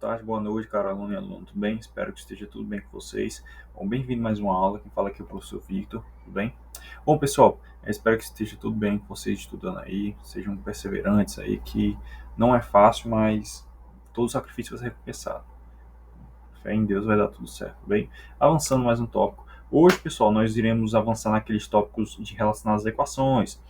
Boa tarde, boa noite, cara, aluno e aluno, tudo bem? Espero que esteja tudo bem com vocês. Bom, bem-vindo a mais uma aula. Quem fala aqui é o professor Victor, tudo bem? Bom, pessoal, espero que esteja tudo bem com vocês estudando aí, sejam perseverantes aí, que não é fácil, mas todo sacrifício vai ser recompensado. Fé em Deus vai dar tudo certo, tudo bem? Avançando mais um tópico. Hoje, pessoal, nós iremos avançar naqueles tópicos relacionados às equações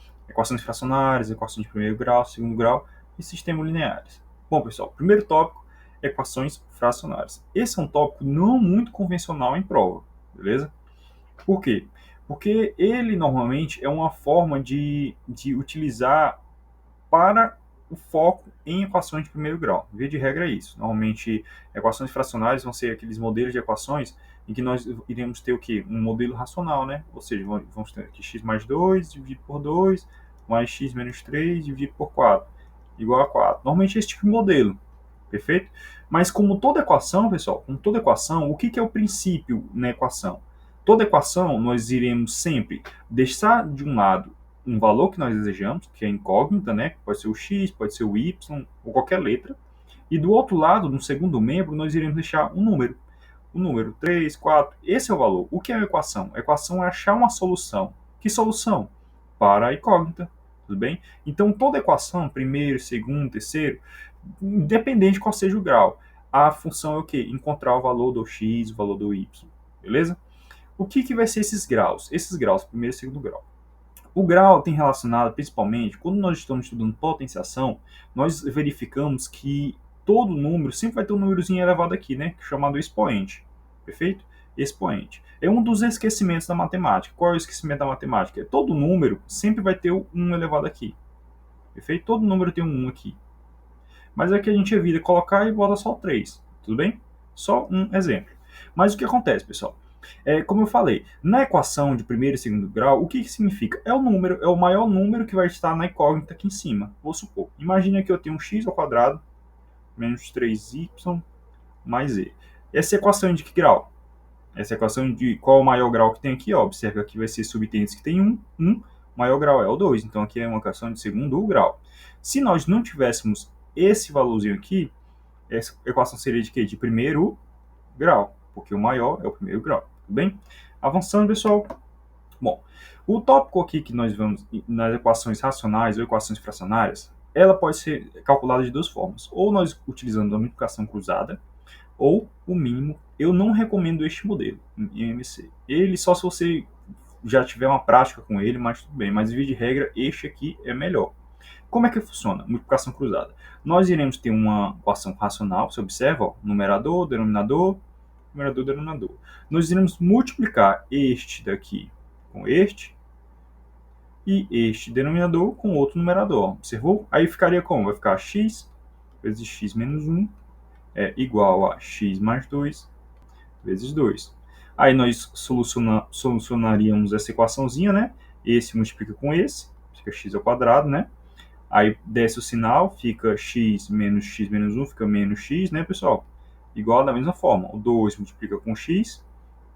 fracionárias, equações de primeiro grau, segundo grau e sistemas lineares. Bom, pessoal, primeiro tópico, equações fracionárias. Esse é um tópico não muito convencional em prova, beleza? Por quê? Porque ele normalmente é uma forma de utilizar para o foco em equações de primeiro grau. Via de regra é isso. Normalmente, equações fracionárias vão ser aqueles modelos de equações em que nós iremos ter o quê? Um modelo racional, né? Ou seja, vamos ter aqui x mais 2 dividido por 2, mais x menos 3 dividido por 4, igual a 4. Normalmente é esse tipo de modelo, perfeito? Mas como toda equação, pessoal, como toda equação, o que é o princípio na equação? Toda equação, nós iremos sempre deixar de um lado um valor que nós desejamos, que é incógnita, né? Pode ser o x, pode ser o y, ou qualquer letra. E do outro lado, no segundo membro, nós iremos deixar um número. O número 3, 4, esse é o valor. O que é a equação? A equação é achar uma solução. Que solução? Para a incógnita, tudo bem? Então, toda equação, primeiro, segundo, terceiro, independente de qual seja o grau, a função é o quê? Encontrar o valor do x, o valor do y, beleza? O que vai ser esses graus? Esses graus, primeiro e segundo grau. O grau tem relacionado, principalmente, quando nós estamos estudando potenciação, nós verificamos que todo número sempre vai ter um númerozinho elevado aqui, né? Chamado expoente. Perfeito? Expoente. É um dos esquecimentos da matemática. Qual é o esquecimento da matemática? Todo número sempre vai ter um elevado aqui. Perfeito? Todo número tem um aqui. Mas aqui a gente evita colocar e bota só 3. Tudo bem? Só um exemplo. Mas o que acontece, pessoal? Como eu falei, na equação de primeiro e segundo grau, o que significa? É o número, é o maior número que vai estar na incógnita aqui em cima. Vou supor. Imagina que eu tenho um x ao quadrado menos 3y mais e. Essa equação é de que grau? Essa equação de qual é o maior grau que tem aqui? Ó, observe que aqui vai ser subtênus que tem 1, o maior grau é o 2. Então aqui é uma equação de segundo grau. Se nós não tivéssemos esse valorzinho aqui, essa equação seria de quê? De primeiro grau, porque o maior é o primeiro grau, tudo bem? Avançando, pessoal. Bom, o tópico aqui que nós vamos nas equações racionais ou equações fracionárias, ela pode ser calculada de duas formas. Ou nós utilizando a multiplicação cruzada, ou o mínimo. Eu não recomendo este modelo em MC. Ele só se você já tiver uma prática com ele, mas tudo bem. Mas, via de regra, este aqui é melhor. Como é que funciona? Multiplicação cruzada. Nós iremos ter uma equação racional, você observa, ó, numerador, denominador, numerador, denominador. Nós iremos multiplicar este daqui com este e este denominador com outro numerador. Observou? Aí ficaria como? Vai ficar x vezes x menos 1 é igual a x mais 2 vezes 2. Aí nós solucionaríamos essa equaçãozinha, né? Esse multiplica com esse, fica x ao quadrado, né? Aí desce o sinal, fica x menos 1, fica menos x, né, pessoal? Igual da mesma forma. O 2 multiplica com x,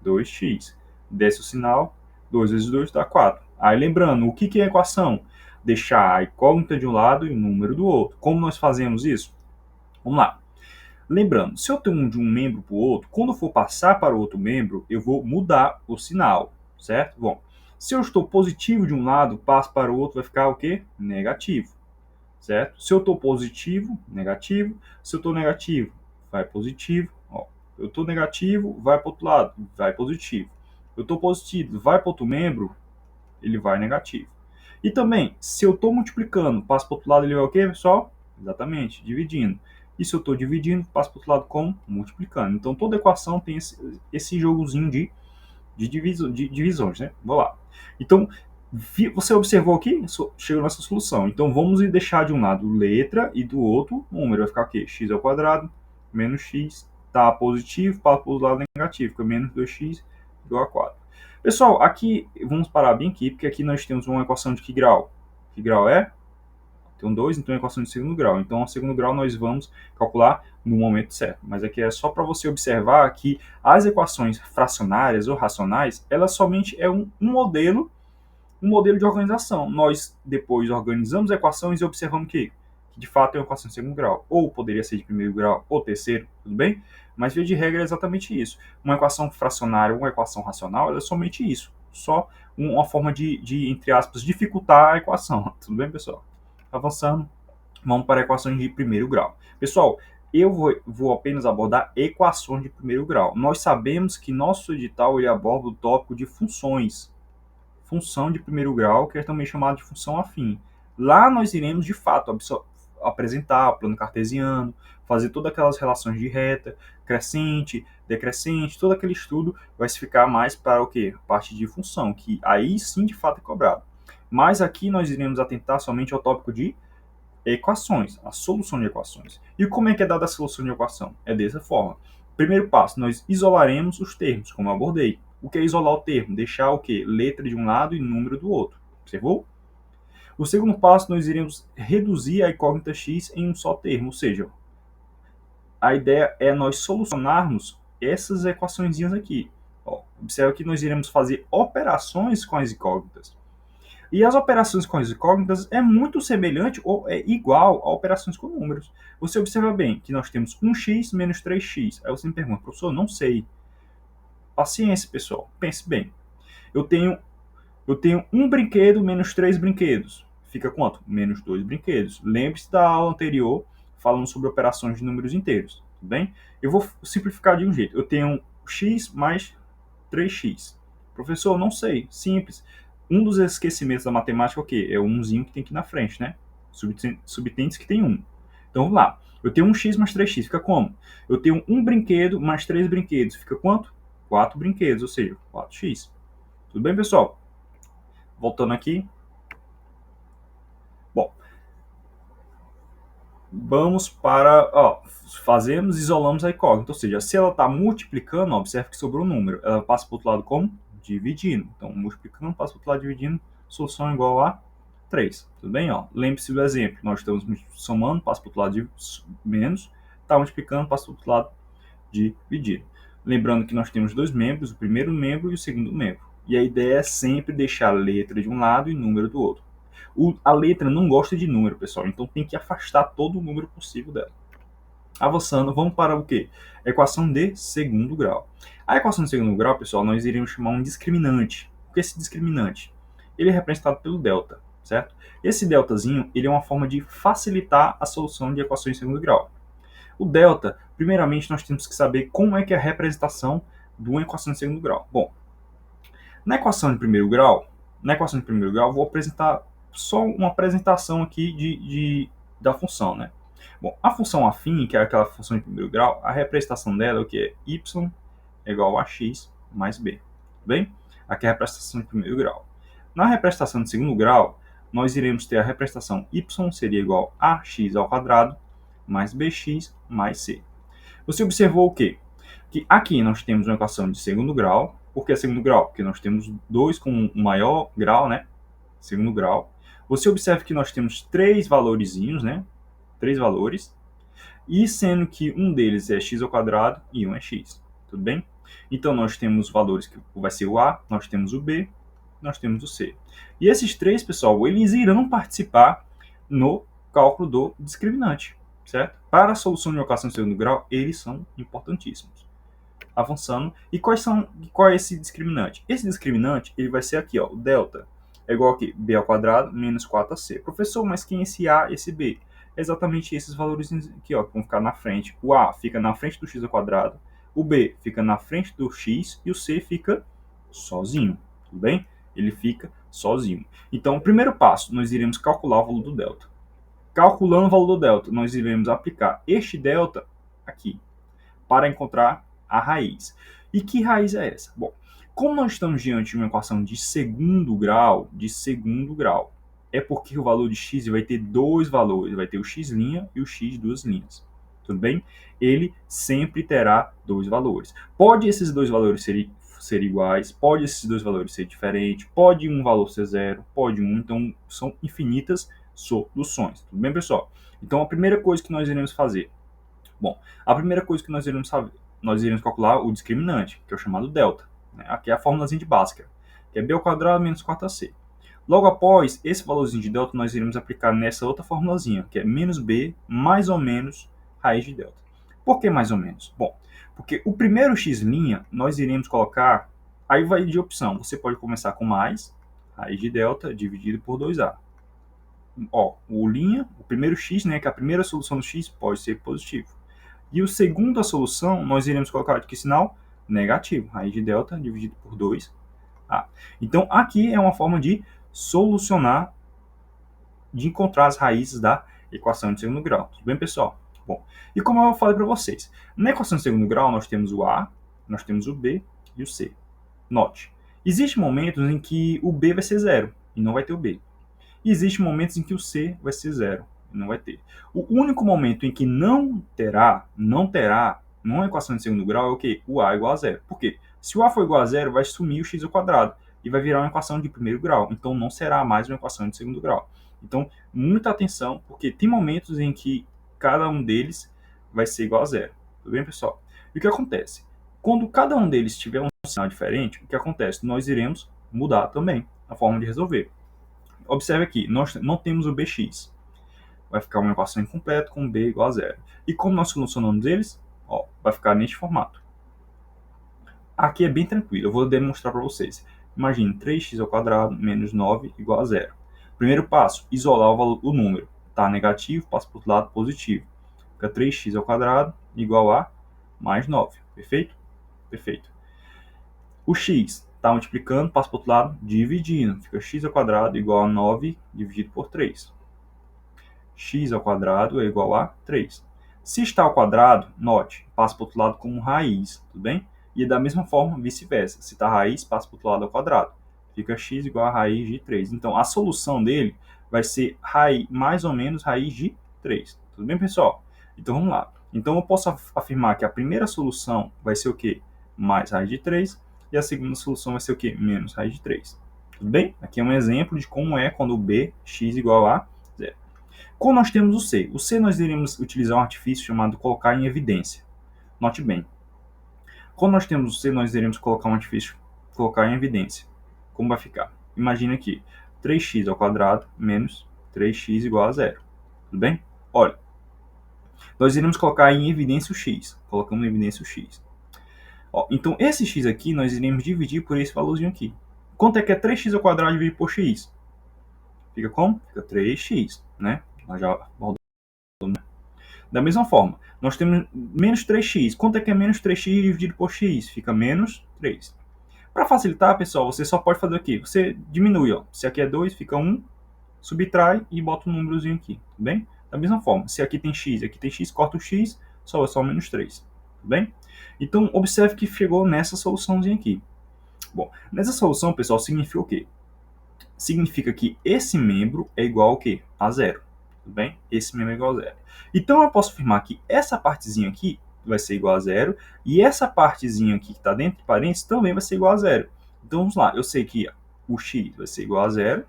2x. Desce o sinal, 2 vezes 2 dá 4. Aí lembrando, o que é a equação? Deixar a incógnita de um lado e o número do outro. Como nós fazemos isso? Vamos lá. Lembrando, se eu tenho de um membro para o outro, quando eu for passar para o outro membro, eu vou mudar o sinal, certo? Bom, se eu estou positivo de um lado, passo para o outro, vai ficar o quê? Negativo, certo? Se eu estou positivo, negativo. Se eu estou negativo, vai positivo. Ó, eu estou negativo, vai para o outro lado, vai positivo. Eu estou positivo, vai para outro membro, ele vai negativo. E também, se eu estou multiplicando, passo para o outro lado, ele vai o quê, pessoal? Exatamente, dividindo. E se eu estou dividindo, passo para o outro lado como? Multiplicando. Então, toda equação tem esse jogozinho de divisões, né? Vamos lá. Então, você observou aqui? Chegou nessa solução. Então, vamos deixar de um lado letra e do outro número. Vai ficar o quê? X ao quadrado menos x. Tá positivo, passa para o lado negativo. Fica menos 2x igual a 4. Pessoal, aqui, vamos parar bem aqui, porque aqui nós temos uma equação de que grau? Que grau é? Tem um 2, então é equação de segundo grau. Então, o segundo grau nós vamos calcular no momento certo. Mas aqui é só para você observar que as equações fracionárias ou racionais, elas somente é um modelo de organização. Nós depois organizamos equações e observamos que que de fato é uma equação de segundo grau, ou poderia ser de primeiro grau ou terceiro, tudo bem? Mas via de regra é exatamente isso. Uma equação fracionária, uma equação racional, ela é somente isso, só uma forma de, entre aspas, dificultar a equação, tudo bem, pessoal? Avançando, vamos para equações de primeiro grau. Pessoal, eu vou apenas abordar equações de primeiro grau. Nós sabemos que nosso edital ele aborda o tópico de funções, função de primeiro grau, que é também chamada de função afim. Lá nós iremos, de fato, apresentar o plano cartesiano, fazer todas aquelas relações de reta, crescente, decrescente, todo aquele estudo vai se ficar mais para o quê? A parte de função, que aí sim, de fato, é cobrado. Mas aqui nós iremos atentar somente ao tópico de equações, a solução de equações. E como é que é dada a solução de equação? É dessa forma. Primeiro passo, nós isolaremos os termos, como eu abordei. O que é isolar o termo? Deixar o quê? Letra de um lado e número do outro. Observou? O segundo passo, nós iremos reduzir a incógnita x em um só termo, ou seja, a ideia é nós solucionarmos essas equações aqui. Ó, observa que nós iremos fazer operações com as incógnitas. E as operações com as incógnitas é muito semelhante ou é igual a operações com números. Você observa bem que nós temos 1x menos 3x. Aí você me pergunta, professor, não sei. Paciência, pessoal. Pense bem. Eu tenho um brinquedo menos 3 brinquedos. Fica quanto? Menos 2 brinquedos. Lembre-se da aula anterior falando sobre operações de números inteiros. Tudo bem? Eu vou simplificar de um jeito. Eu tenho x mais 3x. Professor, não sei. Simples. Um dos esquecimentos da matemática é o quê? É o umzinho que tem aqui na frente, né? Subtende que tem um. Então vamos lá. Eu tenho 1x mais 3x. Fica como? Eu tenho um brinquedo mais 3 brinquedos. Fica quanto? 4 brinquedos, ou seja, 4x. Tudo bem, pessoal? Voltando aqui. Bom, vamos para, fazemos, isolamos a incógnita, ou seja, se ela está multiplicando, observe que sobrou um número, ela passa para o outro lado como? Dividindo. Então, multiplicando, passa para o outro lado dividindo, solução igual a 3. Tudo bem? Lembre-se do exemplo, nós estamos somando, passa para o outro lado de menos, está multiplicando, passa para o outro lado dividindo. Lembrando que nós temos dois membros, o primeiro membro e o segundo membro. E a ideia é sempre deixar a letra de um lado e número do outro. A letra não gosta de número, pessoal, então tem que afastar todo o número possível dela. Avançando, vamos para o quê? Equação de segundo grau. A equação de segundo grau, pessoal, nós iremos chamar um discriminante. O que é esse discriminante? Ele é representado pelo delta, certo? Esse deltazinho, ele é uma forma de facilitar a solução de equações de segundo grau. O delta, primeiramente, nós temos que saber como é que é a representação de uma equação de segundo grau. Bom, na equação de primeiro grau, vou apresentar só uma apresentação aqui da função, né? Bom, a função afim, que é aquela função de primeiro grau, a representação dela é o que? É y é igual a x mais b. Bem? Aqui é a representação de primeiro grau. Na representação de segundo grau, nós iremos ter a representação y seria igual a x ao quadrado mais bx mais c. Você observou o quê? Que aqui nós temos uma equação de segundo grau. Por que segundo grau? Porque nós temos 2 com um maior grau, né? Segundo grau. Você observa que nós temos 3 valorizinhos, né? 3 valores. E sendo que um deles é x ao quadrado e um é x. Tudo bem? Então nós temos valores que vai ser o a, nós temos o b, nós temos o c. E esses três, pessoal, eles irão participar no cálculo do discriminante, certo? Para a solução de uma equação de segundo grau, eles são importantíssimos. Avançando. E qual é esse discriminante? Esse discriminante, ele vai ser aqui, ó, o delta é igual aqui, b ao quadrado menos 4ac. Professor, mas quem é esse a e esse b? É exatamente esses valores aqui, ó, que vão ficar na frente. O a fica na frente do x ao quadrado, o b fica na frente do x e o c fica sozinho, tudo bem? Ele fica sozinho. Então, o primeiro passo, nós iremos calcular o valor do delta. Calculando o valor do delta, nós iremos aplicar este delta aqui para encontrar a raiz. E que raiz é essa? Bom, como nós estamos diante de uma equação de segundo grau, é porque o valor de x vai ter dois valores, vai ter o x' e o x duas linhas. Tudo bem? Ele sempre terá dois valores. Pode esses dois valores ser iguais, pode esses dois valores ser diferentes, pode um valor ser zero, pode um, então são infinitas soluções. Tudo bem, pessoal? Então a primeira coisa que nós iremos fazer, nós iremos calcular o discriminante, que é o chamado delta. Né? Aqui é a fórmulazinha de Bhaskara, que é b ao quadrado menos 4ac. Logo após esse valorzinho de delta, nós iremos aplicar nessa outra formulazinha, que é menos b mais ou menos raiz de delta. Por que mais ou menos? Bom, porque o primeiro x', nós iremos colocar, aí vai de opção, você pode começar com mais raiz de delta dividido por 2a. Ó, o primeiro x, né, que é a primeira solução do x, pode ser positivo. E o segundo a solução, nós iremos colocar de que sinal? Negativo, raiz de delta dividido por 2a. Então, aqui é uma forma de solucionar, de encontrar as raízes da equação de segundo grau. Tudo bem, pessoal? Bom, e como eu falei para vocês, na equação de segundo grau nós temos o A, nós temos o B e o C. Note, existem momentos em que o B vai ser zero e não vai ter o B. E existem momentos em que o C vai ser zero e não vai ter. O único momento em que não terá numa equação de segundo grau é o quê? O A igual a zero. Por quê? Se o A for igual a zero, vai sumir o x ao quadrado e vai virar uma equação de primeiro grau. Então, não será mais uma equação de segundo grau. Então, muita atenção, porque tem momentos em que cada um deles vai ser igual a zero. Tudo bem, pessoal? E o que acontece? Quando cada um deles tiver um sinal diferente, o que acontece? Nós iremos mudar também a forma de resolver. Observe aqui, nós não temos o bx. Vai ficar uma equação incompleta com b igual a zero. E como nós solucionamos eles? Ó, vai ficar neste formato. Aqui é bem tranquilo, eu vou demonstrar para vocês. Imagine 3x ao quadrado menos 9 igual a zero. Primeiro passo, isolar o número. Está negativo, passa para o outro lado positivo. Fica 3x ao quadrado igual a mais 9. Perfeito? Perfeito. O x está multiplicando, passa para o outro lado, dividindo. Fica x ao quadrado igual a 9 dividido por 3. X ao quadrado é igual a 3. Se está ao quadrado, note, passa para o outro lado como raiz, tudo bem? E da mesma forma, vice-versa. Se está raiz, passa para o outro lado ao quadrado. Fica x igual a raiz de 3. Então, a solução dele vai ser mais ou menos raiz de 3. Tudo bem, pessoal? Então, vamos lá. Então, eu posso afirmar que a primeira solução vai ser o quê? Mais raiz de 3. E a segunda solução vai ser o quê? Menos raiz de 3. Tudo bem? Aqui é um exemplo de como é quando o b, x igual a zero. Quando nós temos o C nós iremos utilizar um artifício chamado colocar em evidência. Note bem. Quando nós temos o C, nós iremos colocar um artifício, colocar em evidência. Como vai ficar? Imagina aqui, 3x ao quadrado menos 3x igual a zero. Tudo bem? Olha, nós iremos colocar em evidência o x. Colocamos em evidência o x. Ó, então, esse x aqui, nós iremos dividir por esse valorzinho aqui. Quanto é que é 3x ao quadrado dividido por x? Fica como? Fica 3x, né? Nós já da mesma forma, nós temos menos 3x. Quanto é que é menos 3x dividido por x? Fica menos 3. Para facilitar, pessoal, você só pode fazer o quê? Você diminui, ó. Se aqui é 2, fica 1, subtrai e bota um númerozinho aqui, tudo bem? Da mesma forma, se aqui tem x, corta o x, sobra só menos 3, tudo bem? Então, observe que chegou nessa soluçãozinha aqui. Bom, nessa solução, pessoal, significa o quê? Significa que esse membro é igual ao quê? A zero. Tudo bem? Esse membro é igual a zero. Então, eu posso afirmar que essa partezinha aqui vai ser igual a zero, e essa partezinha aqui que está dentro de parênteses também vai ser igual a zero. Então, vamos lá. Eu sei que o x vai ser igual a zero,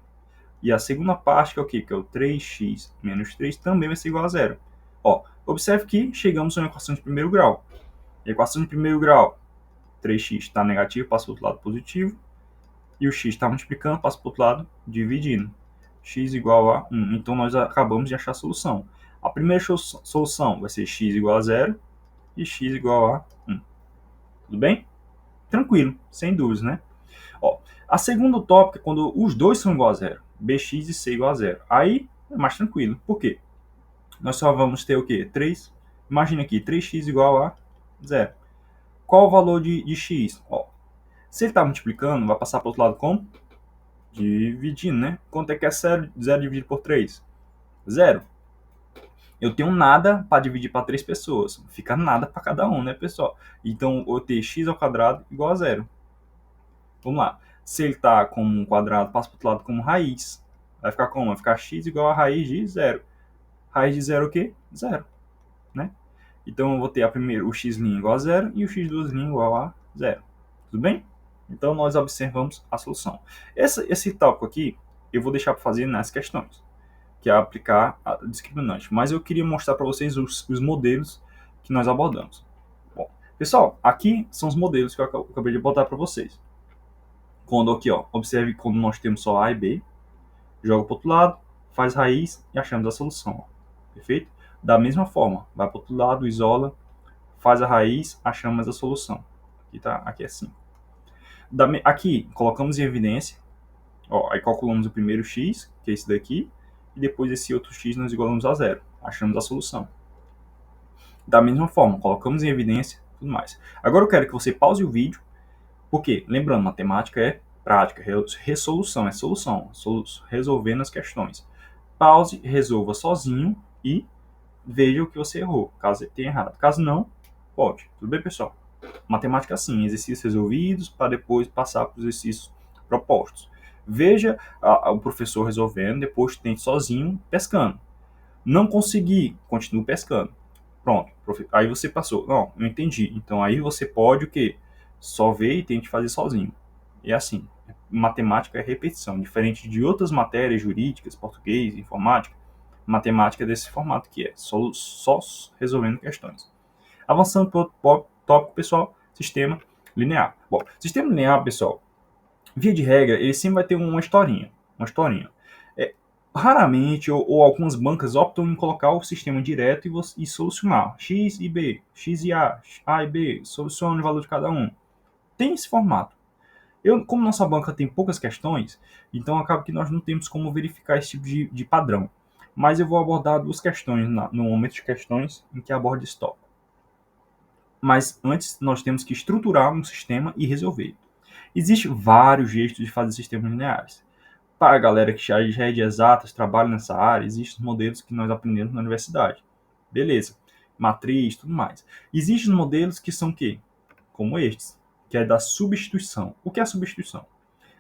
e a segunda parte, que é o quê? Que é o 3x menos 3, também vai ser igual a zero. Ó, observe que chegamos a uma equação de primeiro grau. A equação de primeiro grau, 3x está negativo, passa para o outro lado positivo, e o x está multiplicando, passa para o outro lado, dividindo. X igual a 1. Então, nós acabamos de achar a solução. A primeira solução vai ser x igual a 0 e x igual a 1. Tudo bem? Tranquilo, sem dúvidas, né? Ó, a segunda tópica é quando os dois são igual a 0. Bx e c igual a 0. Aí é mais tranquilo. Por quê? Nós só vamos ter o quê? 3. Imagina aqui, 3x igual a 0. Qual o valor de x? Ó, se ele está multiplicando, vai passar para o outro lado como? Dividindo, né? Quanto é que é 0 dividido por 3? 0. Eu tenho nada para dividir para 3 pessoas. Fica nada para cada um, né, pessoal? Então, eu tenho x ao quadrado igual a 0. Vamos lá. Se ele está como um quadrado, passa para o outro lado como raiz. Vai ficar como? Vai ficar x igual a raiz de 0. Raiz de 0 o quê? 0. Né? Então, eu vou ter o x' igual a 0 e o x2' igual a 0. Tudo bem? Então, nós observamos a solução. Esse tópico aqui, eu vou deixar para fazer nas questões, que é aplicar a discriminante. Mas eu queria mostrar para vocês os modelos que nós abordamos. Bom, pessoal, aqui são os modelos que eu acabei de botar para vocês. Quando aqui, ó, observe quando nós temos só A e B. joga para o outro lado, faz raiz e achamos a solução. Perfeito? Da mesma forma, vai para o outro lado, isola, faz a raiz, achamos a solução. Aqui, tá? Aqui é assim. Aqui, colocamos em evidência, ó, aí calculamos o primeiro x, que é esse daqui, e depois esse outro x nós igualamos a zero. Achamos a solução. Da mesma forma, colocamos em evidência, tudo mais. Agora eu quero que você pause o vídeo, porque, lembrando, matemática é prática, resolução, é solução, resolvendo as questões. Pause, resolva sozinho e veja o que você errou, caso você tenha errado. Caso não, pode. Tudo bem, pessoal? Matemática assim, exercícios resolvidos para depois passar para os exercícios propostos. Veja o professor resolvendo, depois tente sozinho pescando. Não consegui, continue pescando. Pronto, aí você passou. Não, eu entendi. Então aí você pode o quê? Só ver e tente fazer sozinho. É assim. Matemática é repetição. Diferente de outras matérias jurídicas, português, informática, matemática é desse formato que é só resolvendo questões. Avançando para outro tópico, pessoal, sistema linear. Bom, sistema linear, pessoal, via de regra, ele sempre vai ter uma historinha. Uma historinha. Raramente, ou algumas bancas optam em colocar o sistema direto e solucionar. X e B, X e A e B, soluciona o valor de cada um. Tem esse formato. Como nossa banca tem poucas questões, então acaba que nós não temos como verificar esse tipo de padrão. Mas eu vou abordar duas questões no momento de questões em que abordo esse tópico. Mas antes, nós temos que estruturar um sistema e resolver. Existem vários jeitos de fazer sistemas lineares. Para a galera que já é de exatas, trabalha nessa área, existem modelos que nós aprendemos na universidade. Beleza. Matriz, tudo mais. Existem modelos que são o quê? Como estes, que é da substituição. O que é a substituição?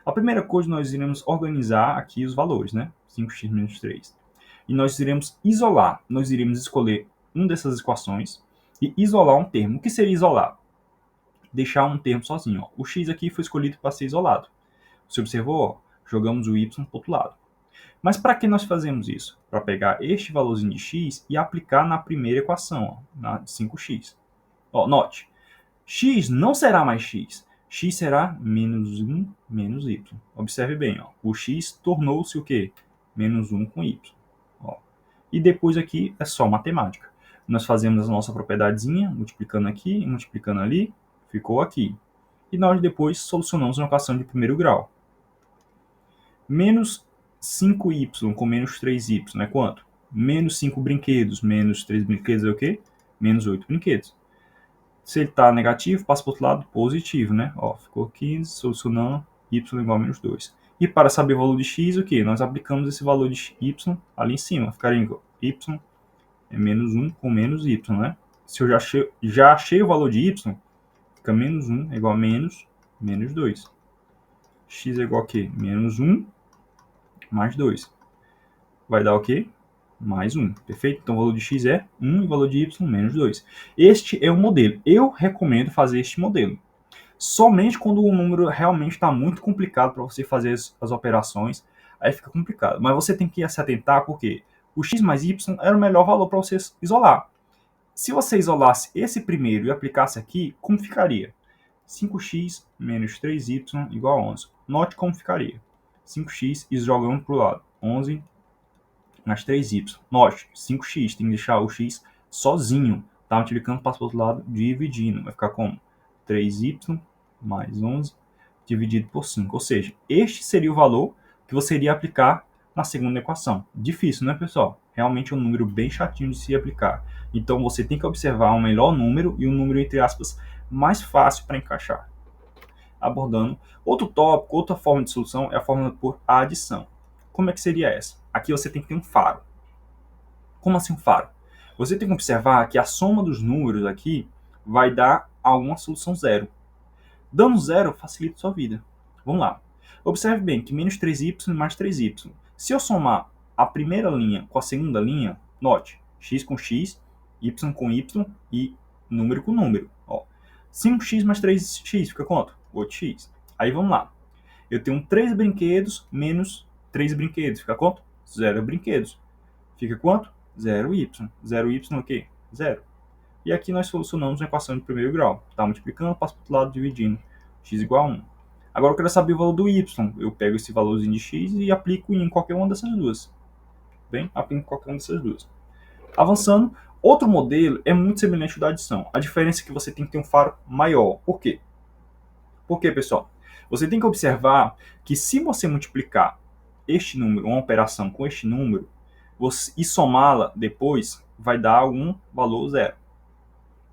A primeira coisa, nós iremos organizar aqui os valores, né? 5x menos 3. E nós iremos isolar. Nós iremos escolher uma dessas equações e isolar um termo. O que seria isolar? Deixar um termo sozinho. Ó. O x aqui foi escolhido para ser isolado. Você observou? Ó, jogamos o y para o outro lado. Mas para que nós fazemos isso? Para pegar este valorzinho de x e aplicar na primeira equação, ó, na 5x. Ó, note, x não será mais x. X será menos 1 menos y. Observe bem, ó, o x tornou-se o quê? Menos 1 com y. Ó. E depois aqui é só matemática. Nós fazemos a nossa propriedadezinha, multiplicando aqui, multiplicando ali, ficou aqui. E nós depois solucionamos uma equação de primeiro grau. Menos 5y com menos 3y é quanto? Menos 5 brinquedos, menos 3 brinquedos é o quê? Menos 8 brinquedos. Se ele está negativo, passa para o outro lado positivo, né? Ó, ficou 15, solucionando y igual a menos 2. E para saber o valor de x, o que? Nós aplicamos esse valor de y ali em cima. Ficaria igual y é menos 1 com menos y, né? Se eu já achei o valor de y, fica menos 1 é igual a menos 2. X é igual a quê? Menos 1 mais 2. Vai dar o quê? Mais 1. Perfeito? Então o valor de x é 1 e o valor de y menos 2. Este é o modelo. Eu recomendo fazer este modelo. Somente quando o número realmente está muito complicado para você fazer as operações, aí fica complicado. Mas você tem que se atentar porque o x mais y era o melhor valor para você isolar. Se você isolasse esse primeiro e aplicasse aqui, como ficaria? 5x menos 3y igual a 11. Note como ficaria. 5x e jogando para o lado. 11 mais 3y. Note, 5x, tem que deixar o x sozinho. Tá multiplicando, passa para o outro lado, dividindo. Vai ficar como? 3y mais 11 dividido por 5. Ou seja, este seria o valor que você iria aplicar na segunda equação. Difícil, né, pessoal? Realmente é um número bem chatinho de se aplicar. Então, você tem que observar um melhor número e um número, entre aspas, mais fácil para encaixar. Abordando outro tópico, outra forma de solução é a fórmula por adição. Como é que seria essa? Aqui você tem que ter um faro. Como assim um faro? Você tem que observar que a soma dos números aqui vai dar alguma solução zero. Dando zero facilita a sua vida. Vamos lá. Observe bem que menos 3y mais 3y. Se eu somar a primeira linha com a segunda linha, note, x com x, y com y e número com número. Ó, 5x mais 3x fica quanto? 8x. Aí vamos lá. Eu tenho 3 brinquedos menos 3 brinquedos. Fica quanto? 0 brinquedos. Fica quanto? 0y. 0y é o quê? 0. E aqui nós solucionamos uma equação de primeiro grau. Tá multiplicando, passa para o outro lado, dividindo. X igual a 1. Agora eu quero saber o valor do y. Eu pego esse valorzinho de x e aplico em qualquer uma dessas duas. Bem, aplico em qualquer uma dessas duas. Avançando, outro modelo é muito semelhante ao da adição. A diferença é que você tem que ter um faro maior. Por quê? Por quê, pessoal? Você tem que observar que se você multiplicar este número, uma operação com este número, e somá-la depois, vai dar algum valor zero.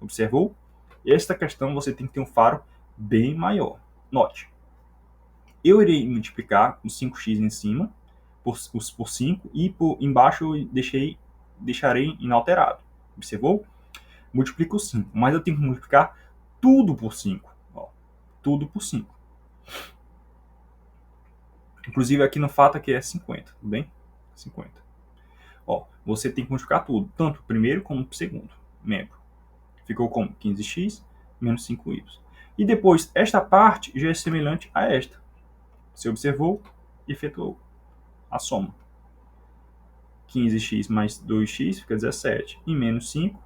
Observou? Esta questão você tem que ter um faro bem maior. Note, eu irei multiplicar os 5x em cima por 5 e por embaixo eu deixarei inalterado. Observou? Multiplico 5, mas eu tenho que multiplicar tudo por 5. Ó, tudo por 5. Inclusive aqui no fato aqui é 50, tudo bem? 50. Ó, você tem que multiplicar tudo, tanto o primeiro como o segundo membro. Ficou como 15x menos 5y. E depois, esta parte já é semelhante a esta. Você observou e efetuou a soma. 15x mais 2x fica 17. E menos 5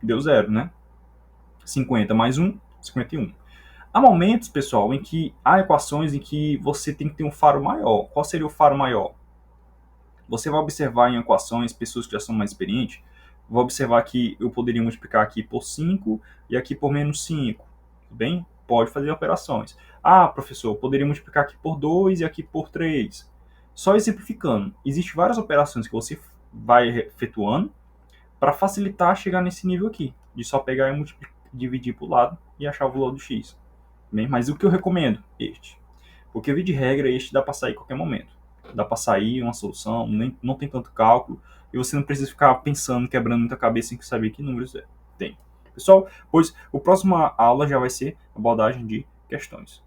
deu 0, né? 50 mais 1, 51. Há momentos, pessoal, em que há equações em que você tem que ter um faro maior. Qual seria o faro maior? Você vai observar em equações, pessoas que já são mais experientes, vão observar que eu poderia multiplicar aqui por 5 e aqui por menos 5. Tudo bem? Pode fazer operações. Ah, professor, eu poderia multiplicar aqui por 2 e aqui por 3. Só exemplificando, existem várias operações que você vai efetuando para facilitar chegar nesse nível aqui, de só pegar e dividir para o lado e achar o valor do x. Bem, mas o que eu recomendo? Este. Porque, via de regra, este dá para sair a qualquer momento. Dá para sair uma solução, não tem tanto cálculo, e você não precisa ficar pensando, quebrando muita cabeça em saber que números tem. Pessoal, pois a próxima aula já vai ser abordagem de questões.